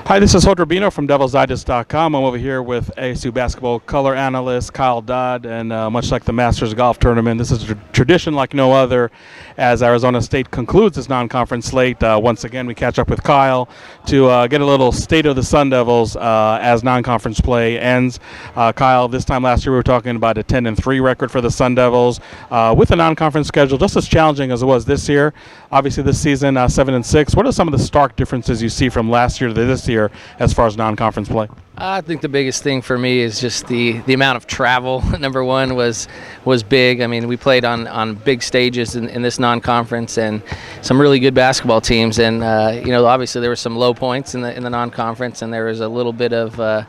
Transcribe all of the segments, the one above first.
Hi, this is Holt Rubino from DevilsDigest.com. I'm over here with ASU basketball color analyst Kyle Dodd, and much like the Masters Golf Tournament, this is a tradition like no other as Arizona State concludes its non-conference slate. Once again, we catch up with Kyle to get a little state of the Sun Devils as non-conference play ends. Kyle, this time last year we were talking about a 10-3 record for the Sun Devils with a non-conference schedule just as challenging as it was this year. Obviously this season, 7-6. What are some of the stark differences you see from last year to this year as far as non-conference play? I think the biggest thing for me is just the amount of travel. Number one was big. I mean, we played on big stages in this non-conference and some really good basketball teams. And obviously there were some low points in the non-conference, and there was a little bit of a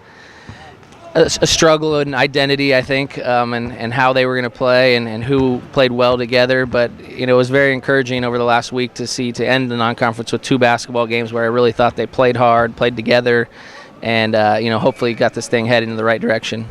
struggle in identity, I think, and how they were going to play and who played well together. But it was very encouraging over the last week to end the non-conference with two basketball games where I really thought they played hard, played together, and hopefully got this thing headed in the right direction.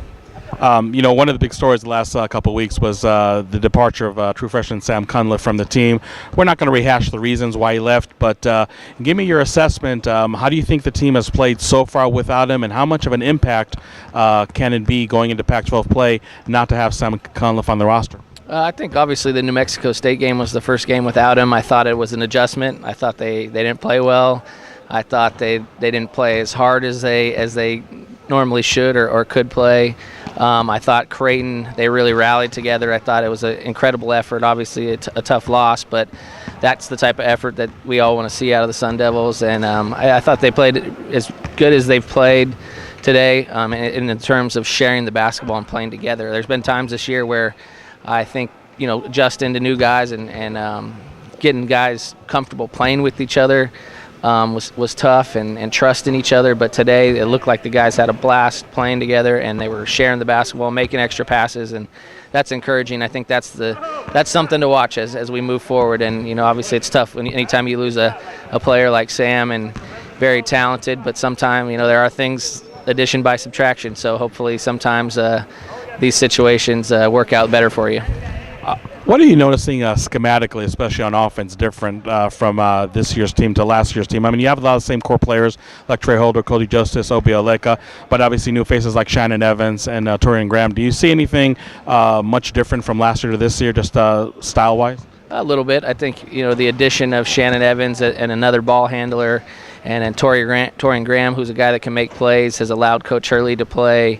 One of the big stories the last couple of weeks was the departure of true freshman Sam Cunliffe from the team. We're not going to rehash the reasons why he left, but give me your assessment. How do you think the team has played so far without him, and how much of an impact can it be going into Pac-12 play not to have Sam Cunliffe on the roster? I think obviously the New Mexico State game was the first game without him. I thought it was an adjustment. I thought they didn't play well. I thought they didn't play as hard as they normally should or could play. I thought Creighton, they really rallied together. I thought it was an incredible effort. Obviously a tough loss, but that's the type of effort that we all want to see out of the Sun Devils. And I thought they played as good as they've played today in terms of sharing the basketball and playing together. There's been times this year where I think, adjusting to new guys and getting guys comfortable playing with each other was tough, and trusting each other. But today it looked like the guys had a blast playing together, and they were sharing the basketball, making extra passes, and that's encouraging. I think that's something to watch as we move forward. And obviously it's tough anytime you lose a player like Sam, and very talented, but sometimes there are things addition by subtraction. So hopefully sometimes these situations work out better for you. What are you noticing schematically, especially on offense, different from this year's team to last year's team? I mean, you have a lot of the same core players like Trey Holder, Cody Justice, Obi Oleka, but obviously new faces like Shannon Evans and Torian Graham. Do you see anything much different from last year to this year, just style-wise? A little bit. I think the addition of Shannon Evans and another ball handler, and then Torian Graham, who's a guy that can make plays, has allowed Coach Hurley to play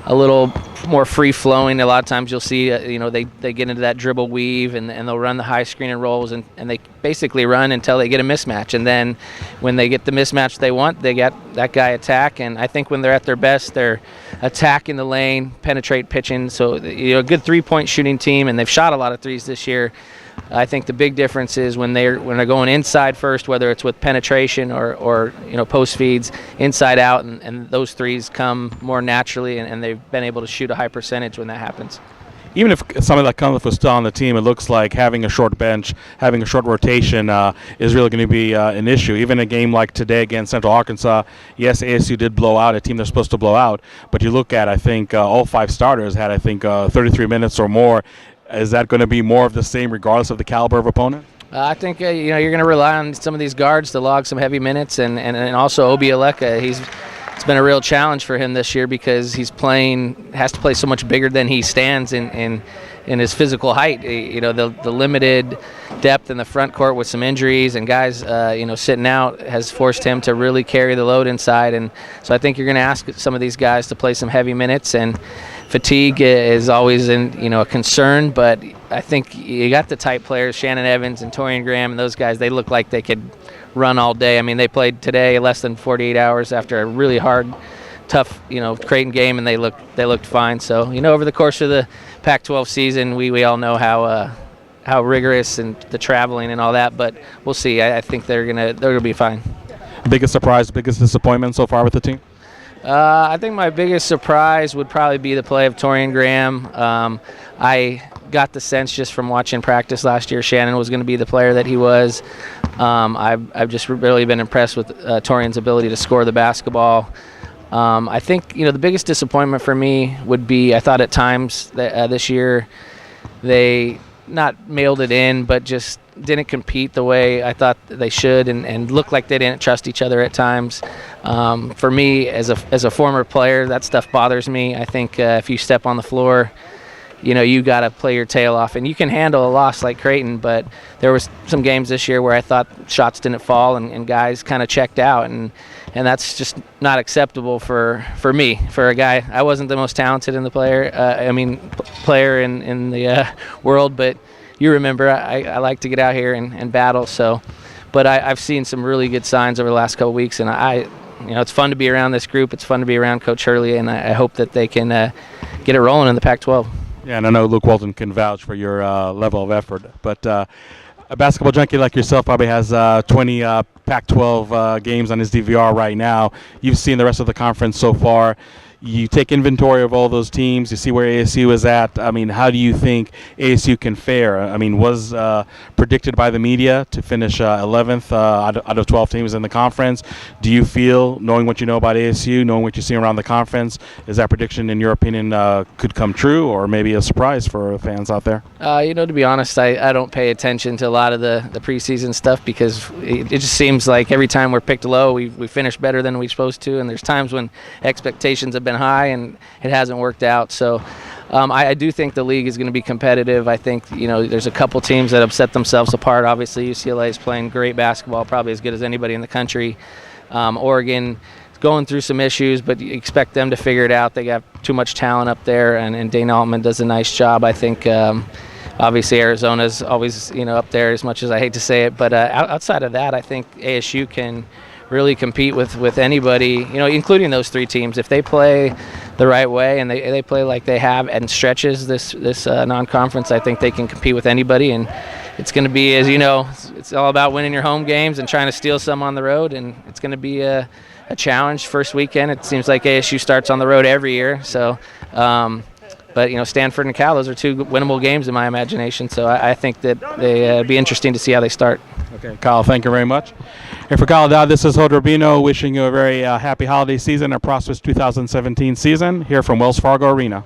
a little more free-flowing. A lot of times you'll see, they get into that dribble weave, and they'll run the high screen and rolls, and they basically run until they get a mismatch. And then when they get the mismatch they want, they get that guy attack. And I think when they're at their best, they're attacking the lane, penetrate pitching. So a good three-point shooting team, and they've shot a lot of threes this year. I think the big difference is when they're going inside first, whether it's with penetration or post feeds, inside out, and those threes come more naturally, and they've been able to shoot a high percentage when that happens. Even if somebody like Cunliffe was still on the team, it looks like having a short bench, having a short rotation is really going to be an issue. Even a game like today against Central Arkansas, yes, ASU did blow out a team they're supposed to blow out, but you look at, I think, all five starters had, 33 minutes or more. Is that going to be more of the same regardless of the caliber of opponent? I think you're going to rely on some of these guards to log some heavy minutes, and also Obi Oleka. It's been a real challenge for him this year because has to play so much bigger than he stands in his physical height. The limited depth in the front court with some injuries and guys sitting out has forced him to really carry the load inside. And so I think you're going to ask some of these guys to play some heavy minutes, and fatigue is always a concern, but I think you got the type players, Shannon Evans and Torian Graham, and those guys, they look like they could run all day. I mean, they played today less than 48 hours after a really hard, tough, Creighton game, and they looked fine. So, over the course of the Pac-12 season, we all know how rigorous and the traveling and all that, but we'll see. I think they're gonna be fine. Biggest surprise, biggest disappointment so far with the team? I think my biggest surprise would probably be the play of Torian Graham. I got the sense just from watching practice last year Shannon was going to be the player that he was. I've just really been impressed with Torian's ability to score the basketball. I think the biggest disappointment for me would be I thought at times that this year they not mailed it in, but just didn't compete the way I thought they should, and looked like they didn't trust each other at times. For me, as a former player, that stuff bothers me. I think if you step on the floor, you got to play your tail off, and you can handle a loss like Creighton, but there was some games this year where I thought shots didn't fall and guys kind of checked out, and that's just not acceptable for me, for a guy. I wasn't the most talented in the player in the world, but you remember I like to get out here and battle. So, but I've seen some really good signs over the last couple weeks, and it's fun to be around this group. It's fun to be around Coach Hurley, and I hope that they can get it rolling in the Pac-12. Yeah, and I know Luke Walton can vouch for your level of effort. But a basketball junkie like yourself probably has 20 Pac-12 games on his DVR right now. You've seen the rest of the conference so far. You take inventory of all those teams. You see where ASU is at. I mean, how do you think ASU can fare? I mean, was predicted by the media to finish 11th out of 12 teams in the conference. Do you feel, knowing what you know about ASU, knowing what you see around the conference, is that prediction, in your opinion, could come true, or maybe a surprise for fans out there? To be honest, I don't pay attention to a lot of the preseason stuff, because it just seems like every time we're picked low, we finish better than we're supposed to, and there's times when expectations have been high and it hasn't worked out. So I do think the league is going to be competitive. I think there's a couple teams that have set themselves apart. Obviously UCLA is playing great basketball, probably as good as anybody in the country. Oregon is going through some issues, but you expect them to figure it out. They got too much talent up there, and Dane Altman does a nice job. I think obviously Arizona's always up there, as much as I hate to say it, but outside of that, I think ASU can really compete with anybody, including those three teams. If they play the right way and they play like they have and stretches this non-conference, I think they can compete with anybody. And it's going to be, as you know, it's all about winning your home games and trying to steal some on the road, and it's going to be a challenge first weekend. It seems like ASU starts on the road every year, so but Stanford and Cal, those are two winnable games in my imagination, so I think that it'd be interesting to see how they start. Okay, Kyle, thank you very much. And for Kyle Dodd, this is Hood Rubino wishing you a very happy holiday season, a prosperous 2017 season here from Wells Fargo Arena.